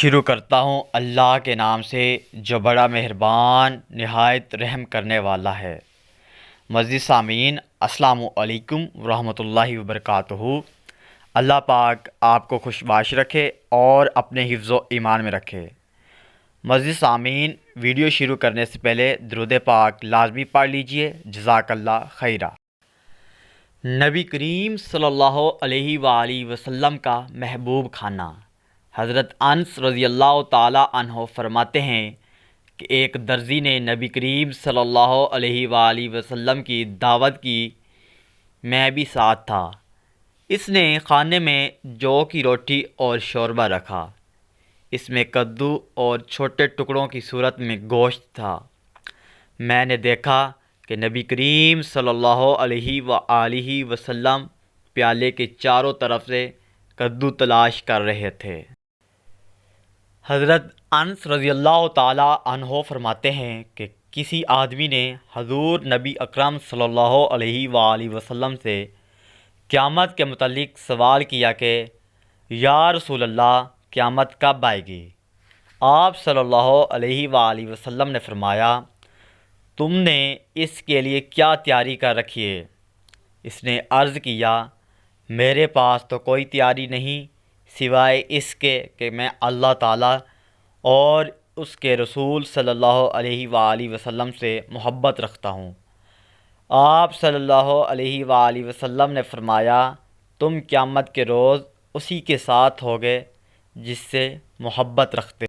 شروع کرتا ہوں اللہ کے نام سے جو بڑا مہربان نہایت رحم کرنے والا ہے۔ معزز سامعین، السلام علیکم ورحمۃ اللہ وبرکاتہ۔ اللہ پاک آپ کو خوش باش رکھے اور اپنے حفظ و ایمان میں رکھے۔ معزز سامعین، ویڈیو شروع کرنے سے پہلے درود پاک لازمی پڑھ لیجئے۔ جزاک اللہ خیرہ۔ نبی کریم صلی اللہ علیہ وآلہ وسلم کا محبوب کھانا۔ حضرت انس رضی اللہ تعالیٰ عنہ فرماتے ہیں کہ ایک درزی نے نبی کریم صلی اللہ علیہ وآلہ وسلم کی دعوت کی، میں بھی ساتھ تھا۔ اس نے کھانے میں جو کی روٹی اور شوربہ رکھا، اس میں کدو اور چھوٹے ٹکڑوں کی صورت میں گوشت تھا۔ میں نے دیکھا کہ نبی کریم صلی اللہ علیہ وآلہ وسلم پیالے کے چاروں طرف سے کدو تلاش کر رہے تھے۔ حضرت انس رضی اللہ تعالیٰ عنہ فرماتے ہیں کہ کسی آدمی نے حضور نبی اکرم صلی اللہ علیہ وآلہ وسلم سے قیامت کے متعلق سوال کیا کہ یا رسول اللہ، قیامت کب آئے گی؟ آپ صلی اللہ علیہ وآلہ وسلم نے فرمایا، تم نے اس کے لیے کیا تیاری کر رکھی ہے؟ اس نے عرض کیا، میرے پاس تو کوئی تیاری نہیں سوائے اس کے کہ میں اللہ تعالیٰ اور اس کے رسول صلی اللہ علیہ وآلہ وسلم سے محبت رکھتا ہوں۔ آپ صلی اللہ علیہ وآلہ وسلم نے فرمایا، تم قیامت کے روز اسی کے ساتھ ہوگے جس سے محبت رکھتے